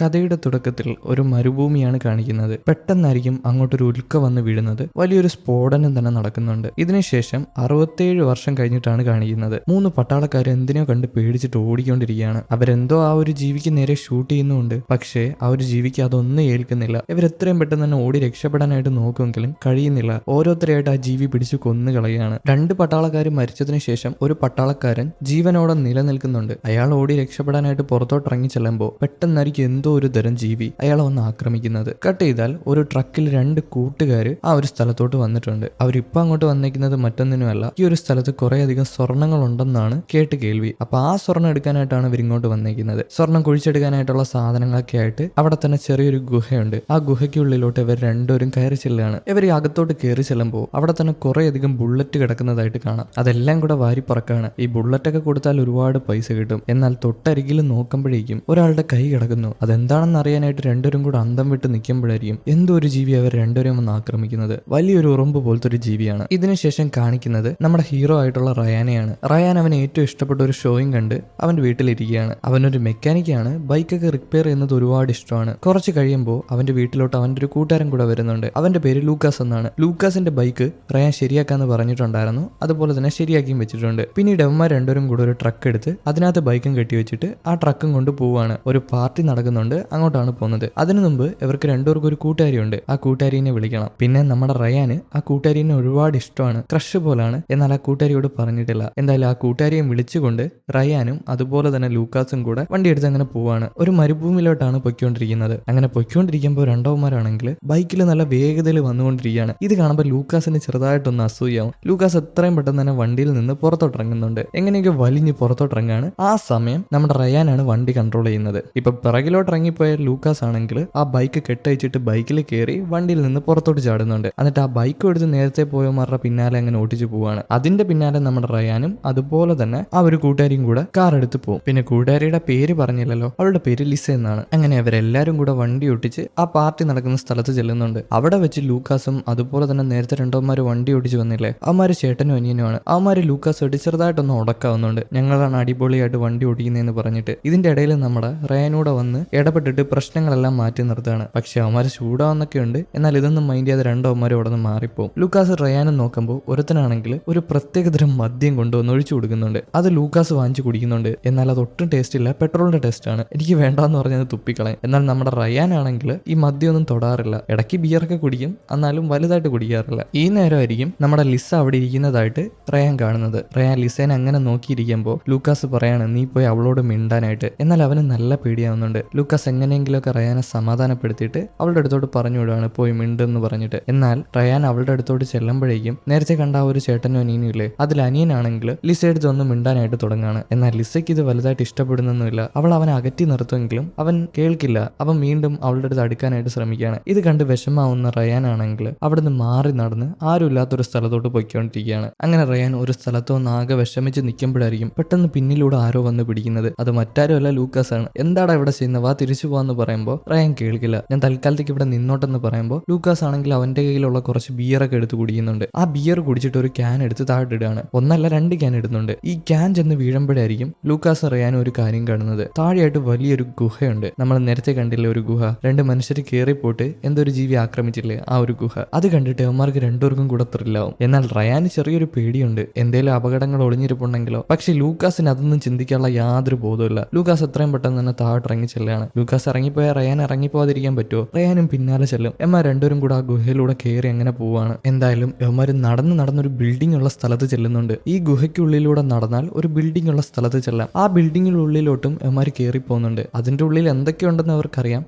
കഥയുടെ തുടക്കത്തിൽ ഒരു മരുഭൂമിയാണ് കാണിക്കുന്നത്. പെട്ടെന്നായിരിക്കും അങ്ങോട്ടൊരു ഉൽക്ക വന്ന് വീഴുന്നത്. വലിയൊരു സ്ഫോടനം തന്നെ നടക്കുന്നുണ്ട്. ഇതിനുശേഷം 67 വർഷം കഴിഞ്ഞിട്ടാണ് കാണിക്കുന്നത്. 3 പട്ടാളക്കാർ എന്തിനോ കണ്ട് പേടിച്ചിട്ട് ഓടിക്കൊണ്ടിരിക്കുകയാണ്. അവരെന്തോ ആ ഒരു ജീവിക്ക് നേരെ ഷൂട്ട് ചെയ്യുന്നുണ്ട്. പക്ഷേ ആ ഒരു ജീവിക്ക് അതൊന്നും ഏൽക്കുന്നില്ല. ഇവരെത്രയും പെട്ടെന്ന് തന്നെ ഓടി രക്ഷപ്പെടാനായിട്ട് നോക്കുമെങ്കിലും കഴിയുന്നില്ല. ഓരോരുത്തരെയായിട്ട് ആ ജീവി പിടിച്ചു കൊന്നു കളയുകയാണ്. 2 പട്ടാളക്കാർ മരിച്ചതിന് ശേഷം ഒരു പട്ടാളക്കാരൻ ജീവനോടെ നിലനിൽക്കുന്നുണ്ട്. അയാൾ ഓടി രക്ഷപ്പെടാനായിട്ട് പുറത്തോട്ട് ഇറങ്ങി ചെല്ലുമ്പോൾ പെട്ടെന്നായിരിക്കും എന്തോ ഒരു തരം ജീവി അയാളെ വന്ന് ആക്രമിക്കുന്നത്. കട്ട് ചെയ്താൽ ഒരു ട്രക്കിൽ 2 കൂട്ടുകാര് ആ ഒരു സ്ഥലത്തോട്ട് വന്നിട്ടുണ്ട്. അവരിപ്പോ അങ്ങോട്ട് വന്നിരിക്കുന്നത് മറ്റൊന്നിനുമല്ല, ഈ ഒരു സ്ഥലത്ത് കുറെ അധികം സ്വർണ്ണങ്ങൾ ഉണ്ടെന്നാണ് കേട്ട് കേൾവി. അപ്പൊ ആ സ്വർണ്ണം എടുക്കാനായിട്ടാണ് ഇവരിങ്ങോട്ട് വന്നിരിക്കുന്നത്. സ്വർണ്ണം കുഴിച്ചെടുക്കാനായിട്ടുള്ള സാധനങ്ങളൊക്കെ ആയിട്ട് അവിടെ തന്നെ ചെറിയൊരു ഗുഹയുണ്ട്. ആ ഗുഹയ്ക്കുള്ളിലോട്ട് ഇവർ രണ്ടുപേരും കയറി ചെല്ലുകയാണ്. ഇവർ അകത്തോട്ട് കയറി ചെല്ലുമ്പോൾ അവിടെ തന്നെ കുറെ അധികം ബുള്ളറ്റ് കിടക്കുന്നതായിട്ട് കാണാം. അതെല്ലാം കൂടെ വാരി പറക്കാണ്. ഈ ബുള്ളറ്റൊക്കെ കൊടുത്താൽ ഒരുപാട് പൈസ കിട്ടും. എന്നാൽ തൊട്ടരികിൽ നോക്കുമ്പോഴേക്കും ഒരാളുടെ കൈ കിടക്കുന്നു. അതെന്താണെന്ന് അറിയാനായിട്ട് രണ്ടുപേരും കൂടെ അന്തം വിട്ട് നിൽക്കുമ്പോഴായിരിക്കും എന്തോ ഒരു ജീവി അവർ രണ്ടുപേരും ഒന്ന് ആക്രമിക്കുന്നത്. വലിയൊരു ഉറുമ്പ് പോലത്തെ ഒരു ജീവിയാണ്. ഇതിനുശേഷം കാണിക്കുന്നത് നമ്മുടെ ഹീറോ ആയിട്ടുള്ള റയാനെയാണ്. റയാൻ അവന് ഏറ്റവും ഇഷ്ടപ്പെട്ട ഒരു ഷോയും കണ്ട് അവന്റെ വീട്ടിലിരിക്കുകയാണ്. അവനൊരു മെക്കാനിക്കാണ്. ബൈക്കൊക്കെ റിപ്പയർ ചെയ്യുന്നത് ഒരുപാട് ഇഷ്ടമാണ്. കുറച്ച് കഴിയുമ്പോൾ അവന്റെ വീട്ടിലോട്ട് അവന്റെ ഒരു കൂട്ടുകാരൻ കൂടെ വരുന്നുണ്ട്. അവന്റെ പേര് ലൂക്കാസ് എന്നാണ്. ലൂക്കാസിന്റെ ബൈക്ക് റയാൻ ശരിയാക്കാന്ന് പറഞ്ഞിട്ടുണ്ടായിരുന്നു. അതുപോലെ തന്നെ ശരിയാക്കിയും വെച്ചിട്ടുണ്ട്. പിന്നീട് അവന്മാർ രണ്ടുപേരും കൂടെ ഒരു ട്രക്ക് എടുത്ത് അതിനകത്ത് ബൈക്കും കെട്ടി വെച്ചിട്ട് ആ ട്രക്കും കൊണ്ട് പോവാണ്. ഒരു പാർട്ടി നടക്കുന്നുണ്ട്, അങ്ങോട്ടാണ് പോകുന്നത്. അതിനു മുമ്പ് ഇവർക്ക് രണ്ടുപേർക്കും ഒരു കൂട്ടുകാരിയുണ്ട്. ആ കൂട്ടുകാരിനെ വിളിക്കണം. പിന്നെ നമ്മുടെ റയാന് ആ കൂട്ടുകാരിനെ ഒരുപാട് ഇഷ്ടമാണ്, ക്രഷ് പോലാണ്. എന്നാൽ ആ കൂട്ടുകാരിയോട് പറഞ്ഞിട്ടില്ല. എന്തായാലും ആ കൂട്ടുകാരിയെ വിളിച്ചുകൊണ്ട് റയാനും അതുപോലെ തന്നെ ലൂക്കാസും കൂടെ വണ്ടി എടുത്ത് അങ്ങനെ പോവാണ്. ഒരു മരുഭൂമിയിലോട്ടാണ് പൊയ്ക്കൊണ്ടിരിക്കുന്നത്. അങ്ങനെ പൊയ്ക്കൊണ്ടിരിക്കുമ്പോൾ രണ്ടവന്മാരാണെങ്കിൽ ബൈക്കിൽ നല്ല വേഗതയിൽ വന്നുകൊണ്ടിരിക്കുകയാണ്. ഇത് കാണുമ്പോൾ ലൂക്കാസിന് ചെറുതായിട്ടൊന്ന് അസൂയാവും. ലൂക്കാസ് എത്രയും പെട്ടെന്ന് തന്നെ വണ്ടിയിൽ നിന്ന് പുറത്തോട്ടിറങ്ങുന്നുണ്ട്. എങ്ങനെയൊക്കെ വലിഞ്ഞ് പുറത്തോട്ടിറങ്ങാണ്. ആ സമയം നമ്മുടെ റയാനാണ് വണ്ടി കൺട്രോൾ ചെയ്യുന്നത്. ഇപ്പൊ പിറകിലോട്ട് ഇറങ്ങിപ്പോയ ലൂക്കാസ് ആണെങ്കിൽ ആ ബൈക്ക് കെട്ടയച്ചിട്ട് ബൈക്കിൽ കയറി വണ്ടിയിൽ നിന്ന് പുറത്തോട്ട് ചാടുന്നുണ്ട്. എന്നിട്ട് ആ ബൈക്കും എടുത്ത് നേരത്തെ പോയമാരുടെ പിന്നാലെ അങ്ങനെ ഓടിച്ചു പോവാണ്. അതിന്റെ പിന്നാലെ നമ്മുടെ റയാനും അതുപോലെ തന്നെ ആ ഒരു കൂട്ടുകാരിയും കൂടെ കാർ എടുത്ത് പോകും. പിന്നെ കൂട്ടുകാരിയുടെ പേര് പറഞ്ഞില്ലല്ലോ, അവളുടെ പേര് ലിസ എന്നാണ്. അങ്ങനെ അവരെല്ലാരും കൂടെ വണ്ടി ഒട്ടിച്ച് ആ പാർട്ടി നടക്കുന്ന സ്ഥലത്ത് ചെല്ലുന്നുണ്ട്. അവിടെ വെച്ച് ലൂക്കാസും അതുപോലെ തന്നെ നേരത്തെ രണ്ടോമാര് വണ്ടി ഓടിച്ച് വന്നില്ലേ, അവന്മാര് ചേട്ടനും അനിയനുമാണ്. അവന്മാര് ലൂക്കാസ് ഓടി ചെറുതായിട്ടൊന്ന് ഉടക്കാവുന്നുണ്ട്. ഞങ്ങളാണ് അടിപൊളിയായിട്ട് വണ്ടി ഓടിക്കുന്നതെന്ന് പറഞ്ഞിട്ട്. ഇതിന്റെ ഇടയിൽ നമ്മുടെ റയാനൂടെ വന്ന് ഇടപെട്ടിട്ട് പ്രശ്നങ്ങളെല്ലാം മാറ്റി നിർത്തുകയാണ്. പക്ഷെ അവന്മാര് ചൂടാവുന്നൊക്കെ ഉണ്ട്. എന്നാൽ ഇതൊന്നും മൈൻഡ് ചെയ്യാതെ രണ്ടവന്മാരും അവിടെ നിന്ന് മാറിപ്പോവും. ലൂക്കാസ് റയാനും നോക്കുമ്പോൾ ഒരുത്തനാണെങ്കിൽ ഒരു പ്രത്യേകതരം മദ്യം കൊണ്ടുവന്ന് ഒഴിച്ചു കൊടുക്കുന്നുണ്ട്. അത് ലൂക്കാസ് വാങ്ങിച്ചു കുടിക്കുന്നുണ്ട്. എന്നാൽ അത് ഒട്ടും ടേസ്റ്റ് ഇല്ല, പെട്രോളിന്റെ ടേസ്റ്റ് ആണ്. എനിക്ക് വേണ്ടാന്ന് പറഞ്ഞത് തുപ്പിക്കളയും. എന്നാൽ നമ്മുടെ റയാനാണെങ്കിൽ ഈ മദ്യമൊന്നും തൊടാറില്ല. ഇടയ്ക്ക് ബിയറൊക്കെ കുടിക്കും, എന്നാലും വലുതായിട്ട് കുടിക്കാറില്ല. ഈ നേരമായിരിക്കും നമ്മുടെ ലിസ അവിടെ ഇരിക്കുന്നതായിട്ട് റയാൻ കാണുന്നത്. റയാൻ ലിസേനെ അങ്ങനെ നോക്കിയിരിക്കുമ്പോൾ ലൂക്കാസ് പറയാണ് നീ പോയി അവളോട് മിണ്ടാനായിട്ട്. എന്നാൽ അവന് നല്ല പേടിയാവുന്നുണ്ട്. ലൂക്കാസ് എങ്ങനെയെങ്കിലുമൊക്കെ റയാനെ സമാധാനപ്പെടുത്തിയിട്ട് അവളുടെ അടുത്തോട്ട് പറഞ്ഞു വിടുകയാണ് പോയി മിണ്ടെന്ന് പറഞ്ഞിട്ട്. എന്നാൽ റയാൻ അവളുടെ അടുത്തോട്ട് ചെല്ലുമ്പോഴേക്കും നേരത്തെ കണ്ട ആ ഒരു ചേട്ടനും അനിയനും ഇല്ലേ, അതിൽ അനിയനാണെങ്കിൽ ലിസയെടുത്ത് ഒന്ന് മിണ്ടാനായിട്ട് തുടങ്ങാണ്. എന്നാൽ ലിസയ്ക്ക് ഇത് വലുതായിട്ട് ഇഷ്ടപ്പെടുന്നൊന്നുമില്ല. അവൾ അവനെ അകറ്റി നിർത്തുമെങ്കിലും അവൻ കേൾക്കില്ല. അവൻ വീണ്ടും അവളുടെ അടുത്ത് അടുക്കാനായിട്ട് ശ്രമിക്കുകയാണ്. ഇത് കണ്ട് വിഷമാവുന്ന റയാൻ ആണെങ്കിൽ അവിടുന്ന് മാറി നടന്ന് ആരും ഇല്ലാത്തൊരു സ്ഥലത്തോട്ട് പോയിക്കൊണ്ടിരിക്കുകയാണ്. അങ്ങനെ റയാൻ ഒരു സ്ഥലത്ത് വന്ന് ആകെ വിഷമിച്ച് നിൽക്കുമ്പോഴായിരിക്കും പെട്ടെന്ന് പിന്നിലൂടെ ആരോ വന്ന് പിടിക്കുന്നത്. അത് മറ്റാരുമല്ല ലൂക്കാസ് ആണ്. എന്താടാ ഇവിടെ ചെയ്യുന്നത്, വാ തിരിച്ചു പോവാന്ന് പറയുമ്പോൾ റയാൻ കേൾക്കില്ല. ഞാൻ തൽക്കാലത്തേക്ക് ഇവിടെ നിന്നോട്ടെന്ന് പറയുമ്പോൾ ലൂക്കാസ് ആണെങ്കിൽ അവന്റെ കയ്യിലുള്ള കുറച്ച് ബിയറൊക്കെ എടുത്ത് കുടിക്കുന്നുണ്ട്. ആ ബിയർ കുടിച്ചിട്ട് ഒരു ക്യാൻ എടുത്ത് താഴെയിടുകയാണ്. ഒന്നല്ല 2 ക്യാൻ ഇടുന്നുണ്ട്. ഈ ക്യാൻ ചെന്ന് വീഴുമ്പോഴായിരിക്കും ലൂക്കാസ് റയാൻ ഒരു കാര്യം കാണുന്നത്. താഴെയായിട്ട് വലിയൊരു ഗുഹയുണ്ട്. നമ്മൾ നേരത്തെ കണ്ടില്ലേ ഒരു ഗുഹ, 2 മനുഷ്യർ കയറിപ്പോട്ട് എന്തൊരു ജീവി ആക്രമിച്ചില്ലേ ആ ഒരു ഗുഹ. അത് കണ്ടിട്ട് അവന്മാർക്ക് രണ്ടുപേർക്കും കൂടെ ത്രില്ലാവും. എന്നാൽ റയാന് ചെറിയൊരു പേടിയുണ്ട്, എന്തേലും അപകടങ്ങൾ ഒളിഞ്ഞിരിപ്പുണ്ടെങ്കിലോ. പക്ഷെ ലൂക്കാസിന് അതൊന്നും ചിന്തിക്കാനുള്ള യാതൊരു ബോധമില്ല. ലൂക്കാസ് എത്രയും പെട്ടെന്ന് തന്നെ താഴോട്ട് ഇറങ്ങി ചെല്ലുകയാണ്. ലൂക്കാസ് ഇറങ്ങിപ്പോയാൽ റയാൻ ഇറങ്ങിപ്പോവാതിരിക്കാൻ പറ്റുമോ? റയാനും പിന്നാലെ ചെല്ലും. എന്നാൽ രണ്ടുപേരും കൂടെ ആ ഗുഹയിലൂടെ കയറി അങ്ങനെ പോവാണ്. എന്തായാലും ഇവന്മാര് നടന്നൊരു ബിൽഡിംഗ് ഉള്ള സ്ഥലത്ത് ചെല്ലുന്നുണ്ട്. ഈ ഗുഹയ്ക്കുള്ളിലൂടെ നടന്നാൽ ഒരു ബിൽഡിംഗ് ഉള്ള സ്ഥലത്ത് ചെല്ലാം. ആ ബിൽഡിങ്ങിനുള്ളിലോട്ടും ഇവന്മാര് കയറി പോകുന്നുണ്ട്. അതിന്റെ ഉള്ളിൽ എന്തൊക്കെയുണ്ടെന്ന് അവർക്കറിയാം,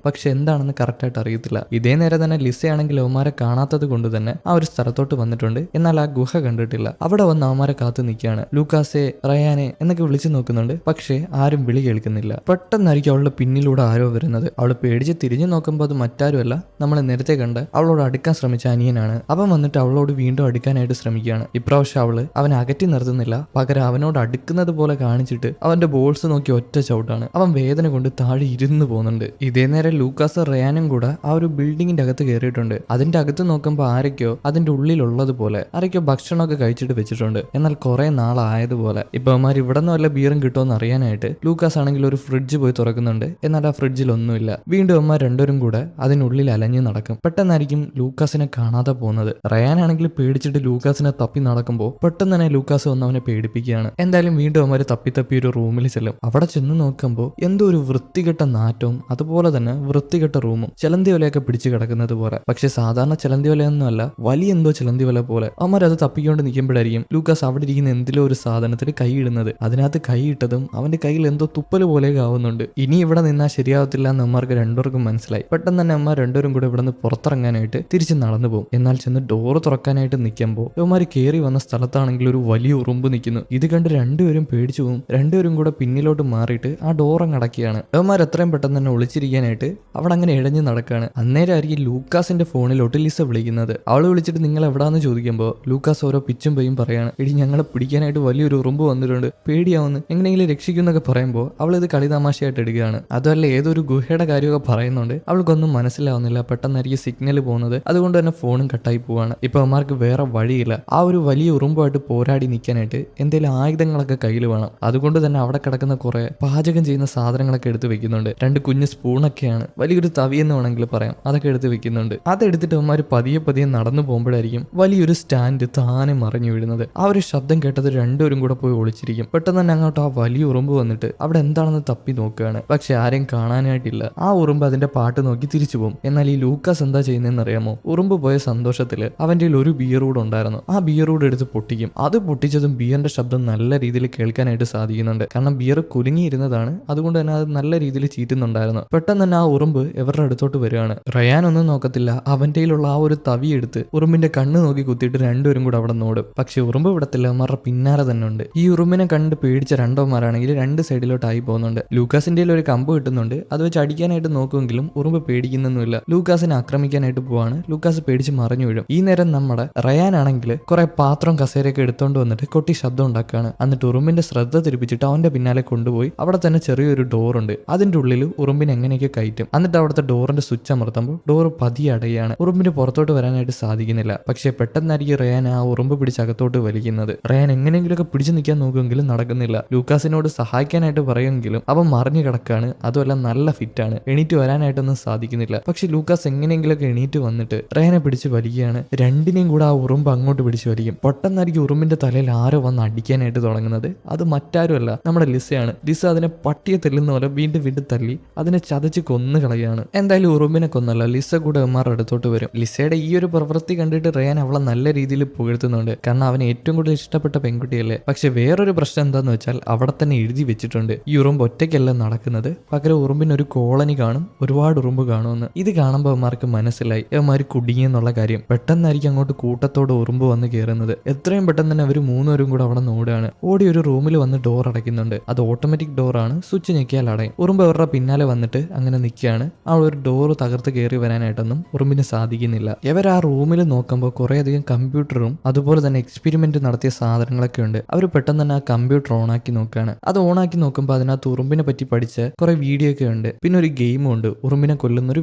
പക്ഷെ എന്താണെന്ന് കറക്റ്റായിട്ട് അറിയത്തില്ല. ഇതേ നേരം തന്നെ ലിസയാണെങ്കിൽ അവന്മാരെ കാണാത്തത് കൊണ്ട് തന്നെ ആ ഒരു സ്ഥലത്തോട്ട് വന്നിട്ടുണ്ട്. എന്നാൽ ആ ഗുഹ കണ്ടിട്ടില്ല. അവിടെ വന്ന് അവന്മാരെ കാത്തു നിൽക്കുകയാണ്. ലൂക്കാസെ, റയാനെ എന്നൊക്കെ വിളിച്ചു നോക്കുന്നുണ്ട്. പക്ഷേ ആരും വിളി കേൾക്കുന്നില്ല. പെട്ടെന്നായിരിക്കും അവളുടെ പിന്നിലൂടെ ആരോ വരുന്നത്. അവള് പേടിച്ച് തിരിഞ്ഞു നോക്കുമ്പോൾ അത് മറ്റാരുമല്ല, നമ്മൾ നേരത്തെ കണ്ട് അവളോട് അടുക്കാൻ ശ്രമിച്ച അനിയനാണ്. അവൻ വന്നിട്ട് അവളോട് വീണ്ടും അടുക്കാനായിട്ട് ശ്രമിക്കുകയാണ്. ഇപ്രാവശ്യം അവനെ അകറ്റി നിർത്തുന്നില്ല. പകരം അവനോട് അടുക്കുന്നത് പോലെ കാണിച്ചിട്ട് അവന്റെ ബോൾസ് നോക്കി ഒറ്റ ചവിട്ടാണ്. അവൻ വേദന കൊണ്ട് താഴെ ഇരുന്ന് പോകുന്നുണ്ട്. ഇതേ നേരം ലൂക്കാസ് റയാനും കൂടെ ആ ഒരു ബിൽഡിങ്ങിന്റെ അകത്ത് കയറിയിട്ടുണ്ട്. അതിന്റെ അകത്ത് നോക്കുമ്പോൾ ആരൊക്കെയോ അതിന്റെ ഉള്ളിലുള്ളതുപോലെ ആരൊക്കെയോ ഭക്ഷണമൊക്കെ കഴിച്ചിട്ട് വെച്ചിട്ടുണ്ട്. എന്നാൽ കുറെ നാളായതുപോലെ. ഇപ്പൊ അവന്മാർ ഇവിടെ നിന്ന് വല്ല ബീറും കിട്ടുമെന്ന് അറിയാനായിട്ട് ലൂക്കാസ് ആണെങ്കിൽ ഒരു ഫ്രിഡ്ജ് പോയി തുറക്കുന്നുണ്ട്. എന്നാൽ ആ ഫ്രിഡ്ജിലൊന്നുമില്ല. വീണ്ടും അമ്മ രണ്ടുപേരും കൂടെ അതിനുള്ളിൽ അലഞ്ഞു നടക്കും. പെട്ടെന്നായിരിക്കും ലൂക്കാസിനെ കാണാതെ പോകുന്നത്. റയാനാണെങ്കിൽ പേടിച്ചിട്ട് ലൂക്കാസിനെ തപ്പി നടക്കുമ്പോൾ പെട്ടെന്ന് തന്നെ ലൂക്കാസ് വന്ന് അവനെ പേടിപ്പിക്കുകയാണ്. എന്തായാലും വീണ്ടും അവന്മാര് തപ്പി ഒരു റൂമിൽ ചെല്ലും. അവിടെ ചെന്ന് നോക്കുമ്പോൾ എന്തോ ഒരു വൃത്തികെട്ട നാറ്റവും അതുപോലെ തന്നെ വൃത്തികെട്ട റൂമും ചിലന്തി വലയൊക്കെ പിടിച്ചു കിടക്കുന്നത് പോലെ. പക്ഷെ സാധാരണ ചിലന്തി വലയൊന്നും അല്ല, വലിയ എന്തോ ചിലന്തി വല പോലെ. അവന്മാരത് തപ്പിക്കൊണ്ട് നിൽക്കുമ്പോഴായിരിക്കും ലൂക്കാസ് അവിടെ ഇരിക്കുന്ന എന്തിലോ ഒരു സാധനത്തിൽ കൈയിടുന്നത്. അതിനകത്ത് കൈയിട്ടതും അവന്റെ കയ്യിൽ എന്തോ തുപ്പല് പോലെ ആവുന്നുണ്ട്. ഇനി ഇവിടെ നിന്നാൽ ശരിയാവത്തില്ല എന്ന് അമ്മമാർക്ക് രണ്ടുപേർക്കും മനസ്സിലായി. പെട്ടെന്ന് തന്നെ അമ്മ രണ്ടുപേരും കൂടെ ഇവിടെ നിന്ന് പുറത്തിറങ്ങാനായിട്ട് തിരിച്ച് നടന്നു പോകും. എന്നാൽ ചെന്ന് ഡോറ് തുറക്കാനായിട്ട് നിൽക്കുമ്പോൾ ഇവന്മാര് കയറി വന്ന സ്ഥലത്താണെങ്കിൽ ഒരു വലിയ ഉറുമ്പ് നിൽക്കുന്നു. ഇത് കണ്ട് രണ്ടുപേരും പേടിച്ചു പോകും. രണ്ടുപേരും കൂടെ പിന്നിലോട്ട് മാറിയിട്ട് ആ ഡോറങ്ങ് അടക്കിയാണ്. ഇവന്മാർ എത്രയും പെട്ടെന്ന് തന്നെ ഒളിച്ചിരിക്കാനായിട്ട് അവിടെ അങ്ങനെ ഇഴഞ്ഞ് നടക്കുകയാണ്. അന്നേരമായിരിക്കും ലൂക്കാസിന്റെ ഫോണിലോട്ട് ലിസ വിളിക്കുന്നത്. അവള് വിളിച്ചിട്ട് നിങ്ങൾ എവിടാന്ന് ചോദിക്കുമ്പോൾ ലൂക്കാസ് ഓരോ പിച്ചും പയ്യും പറയാണ്, എടി ഞങ്ങളെ പിടിക്കാനായിട്ട് വലിയൊരു ഉറുമ്പ് വന്നിട്ടുണ്ട്, പേടിയാവുന്നു, എങ്ങനെയെങ്കിലും രക്ഷിക്കുന്നൊക്കെ പറയുമ്പോൾ അവൾ ഇത് കളി തമാശയായിട്ട് എടുക്കുകയാണ്. അതുമല്ല ഏതൊരു ഗുഹയുടെ കാര്യമൊക്കെ പറയുന്നുണ്ട്. അവൾക്കൊന്നും മനസ്സിലാവുന്നില്ല. പെട്ടെന്നായിരിക്കും സിഗ്നൽ പോകുന്നത്. അതുകൊണ്ട് തന്നെ ഫോണും കട്ടായി പോവാണ്. ഇപ്പൊ അവന്മാർക്ക് വേറെ വഴിയില്ല. ആ ഒരു വലിയ ഉറുമ്പുമായിട്ട് പോരാടി നിൽക്കാനായിട്ട് എന്തെങ്കിലും ആയുധങ്ങളൊക്കെ കയ്യിൽ വേണം. അതുകൊണ്ട് തന്നെ അവിടെ കിടക്കുന്ന കുറെ പാചകം ചെയ്യുന്ന സാധനങ്ങളൊക്കെ എടുത്ത് വെക്കുന്നുണ്ട്. 2 കുഞ്ഞു സ്പൂണൊക്കെയാണ്, വലിയൊരു തവി എന്ന് വേണമെങ്കിൽ പറയാം, അതൊക്കെ എടുത്ത് വെക്കുന്നുണ്ട്. അതെടുത്തിട്ട് അവന്മാർ പതിയെ നടന്നു പോകുമ്പോഴായിരിക്കും വലിയൊരു സ്റ്റാൻഡ് താനെ മറിഞ്ഞു വീഴുന്നത്. ആ ഒരു ശബ്ദം കേട്ടത് രണ്ടുപേരും കൂടെ പോയി ഒളിച്ചിരിക്കും. പെട്ടെന്ന് തന്നെ അങ്ങോട്ട് ആ വലിയ ഉറുമ്പ് വന്നിട്ട് അവിടെ എന്താണെന്ന് തപ്പി നോക്കുകയാണ്. പക്ഷെ ആരെയും കാണാനായിട്ടില്ല. ആ ഉറുമ്പ് അതിന്റെ പാട്ട് നോക്കി തിരിച്ചു പോകും. എന്നാൽ ഈ ലൂക്കാസ് എന്താ ചെയ്യുന്നതെന്ന് അറിയാമോ? ഉറുമ്പ് പോയ സന്തോഷത്തില് അവന്റെ ഒരു ബിയർ കൂടെ ഉണ്ടായിരുന്നു. ആ ബിയർ കൂടെ എടുത്ത് പൊട്ടിക്കും. അത് പൊട്ടിച്ചതും ബിയറിന്റെ ശബ്ദം നല്ല രീതിയിൽ കേൾക്കാനായിട്ട് സാധിക്കുന്നുണ്ട്. കാരണം ബിയർ കുലുങ്ങിയിരുന്നതാണ്. അതുകൊണ്ട് തന്നെ അത് നല്ല രീതിയിൽ ചീറ്റുന്നുണ്ടായിരുന്നു. പെട്ടെന്ന് തന്നെ ആ ഉറുമ്പ് ഇവരുടെ അടുത്തോട്ട് വരികയാണ്. റയാൻ ഒന്നും നോക്കത്തില്ല. അവന്റെ കയ്യിലുള്ള ആ ഒരു തവി എടുത്ത് ഉറുമ്പിന്റെ കണ്ണ് നോക്കി കുത്തിയിട്ട് രണ്ടുപേരും കൂടെ അവിടെ നോടും. പക്ഷെ ഉറുമ്പ് വിടത്തില്ല. അവന്മാരുടെ പിന്നാലെ തന്നെ ഉണ്ട്. ഈ ഉറുമ്പിനെ കണ്ട് പേടിച്ച രണ്ടോമാരാണെങ്കിൽ 2 സൈഡിലോട്ടായി പോകുന്നുണ്ട്. ലൂക്കാസിന്റെ ഒരു കമ്പ് കിട്ടുന്നുണ്ട്. അത് വെച്ച് അടിക്കാനായിട്ട് നോക്കുമെങ്കിലും ഉറുമ്പ് പേടിക്കുന്നൊന്നുമില്ല. ലൂക്കാസിനെ ആക്രമിക്കാനായിട്ട് പോവാണ്. ലൂക്കാസ് പേടിച്ച് മറിഞ്ഞു വീഴും. ഈ നേരം നമ്മുടെ റയാൻ ആണെങ്കിൽ കുറെ പാത്രം കസേരയൊക്കെ എടുത്തോണ്ട് വന്നിട്ട് കൊട്ടി ശബ്ദം ഉണ്ടാക്കുകയാണ്. എന്നിട്ട് ഉറുമ്പിന്റെ ശ്രദ്ധ തിരിപ്പിച്ചിട്ട് അവന്റെ പിന്നാലെ കൊണ്ടുപോയി അവിടെ തന്നെ ചെറിയൊരു ഡോർ ഉണ്ട്. അതിന്റെ ഉള്ളിൽ ഉറുമ്പിനെ എങ്ങനെയൊക്കെ കയറ്റും. എന്നിട്ട് അവിടുത്തെ ഡോറിന്റെ സ്വിച്ച് അമർത്തുമ്പോൾ ഡോർ പതിയെ അടയാണ്. ഉറുമ്പിന് പുറത്തോട്ട് വരാനായിട്ട് സാധിക്കുന്നില്ല. പക്ഷെ പെട്ടെന്നായിരിക്കും റയാൻ ആ ഉറുമ്പ് പിടിച്ച് അകത്തോട്ട് വലിക്കുന്നത്. റയാൻ എങ്ങനെയെങ്കിലുമൊക്കെ പിടിച്ചു നിൽക്കാൻ നോക്കുമെങ്കിലും നടക്കുന്നില്ല. ലൂക്കാസിനോട് സഹായിക്കാനായിട്ട് പറയുമെങ്കിലും അവൻ മറിഞ്ഞു കിടക്കാണ്. അതുമല്ല നല്ല ഫിറ്റാണ്. എണീറ്റ് വരാനായിട്ടൊന്നും സാധിക്കുന്നില്ല. പക്ഷെ ലൂക്കാസ് എങ്ങനെയെങ്കിലുമൊക്കെ എണീറ്റ് വന്നിട്ട് റയാനെ പിടിച്ച് വലിക്കുകയാണ്. രണ്ടിനെയും കൂടെ ആ ഉറുമ്പ് അങ്ങോട്ട് പിടിച്ച് വലിക്കും. പെട്ടെന്നായിരിക്കും ഉറുമ്പിന്റെ തലയിൽ ആരോ വന്ന് അടിക്കാനായിട്ട് തുടങ്ങുന്നത്. അത് മറ്റാരുമല്ല, നമ്മുടെ ലിസയാണ്. ലിസ അതിനെ പട്ടിയെ തെല്ലുന്ന പോലെ വീണ്ടും തല്ലി അതിനെ ചതച്ച് കൊന്നു കളയാണ്. എന്തായാലും ഉറുമ്പിനെ കൊന്നല്ല, ലിസ കൂടെ അമ്മമാരുടെ അടുത്തോട്ട് വരും. ലിസയുടെ ഈ ഒരു പ്രവൃത്തി കണ്ടിട്ട് റയാൻ അവളെ നല്ല രീതിയിൽ പുകഴ്ത്തുന്നുണ്ട്. കാരണം അവന് ഏറ്റവും കൂടുതൽ ഇഷ്ടപ്പെട്ട പെൺകുട്ടിയല്ലേ. പക്ഷെ വേറൊരു പ്രശ്നം എന്താന്ന് വെച്ചാൽ അവിടെ തന്നെ എഴുതി വെച്ചിട്ടുണ്ട്, ഈ ഉറുമ്പ് ഒറ്റയ്ക്കല്ല നടക്കുന്നത്, പകരം ഉറുമ്പിന് ഒരു കോളനി കാണും, ഒരുപാട് ഉറുമ്പ് കാണുമെന്ന്. ഇത് കാണുമ്പോൾ അവന്മാർക്ക് മനസ്സിലായി അവന്മാര് കുടുങ്ങിയെന്നുള്ള കാര്യം. പെട്ടെന്നായിരിക്കും അങ്ങോട്ട് കൂട്ടത്തോടെ ഉറുമ്പ് വന്ന് കയറുന്നത്. എത്രയും പെട്ടെന്ന് തന്നെ അവർ 3 പേരും കൂടെ അവിടെ ഓടുകയാണ്. ഓടി ഒരു റൂമിൽ വന്ന് ഡോർ അടയ്ക്കുന്നുണ്ട്. അത് ഓട്ടോമാറ്റിക് ഡോറാണ്. സ്വിച്ച് ഞെക്കിയാൽ അടയും. ഉറുമ്പ് അവരുടെ പിന്നാലെ വന്നിട്ട് അങ്ങനെ നിൽക്കുകയാണ്. ആ ഒരു ഡോർ തകർത്ത് കയറി വരാനായിട്ടൊന്നും ഉറുമ്പിന് സാധിക്കുന്നില്ല. ഇവർ ആ റൂമിൽ നോക്കുമ്പോൾ കുറേയധികം കമ്പ്യൂട്ടറും അതുപോലെ തന്നെ എക്സ്പെരിമെന്റ് നടത്തിയ സാധനങ്ങളൊക്കെ ഉണ്ട്. അവർ പെട്ടെന്ന് തന്നെ ആ കമ്പ്യൂട്ടർ ഓണാക്കി നോക്കുകയാണ്. അത് ഓണാക്കി നോക്കുമ്പോൾ അതിനകത്ത് ഉറുമ്പിനെ പറ്റി പഠിച്ച കുറെ വീഡിയോ ഒക്കെ ഉണ്ട്. പിന്നെ ഒരു ഗെയിമും ഉണ്ട്, ഉറുമ്പിനെ കൊല്ലുന്ന ഒരു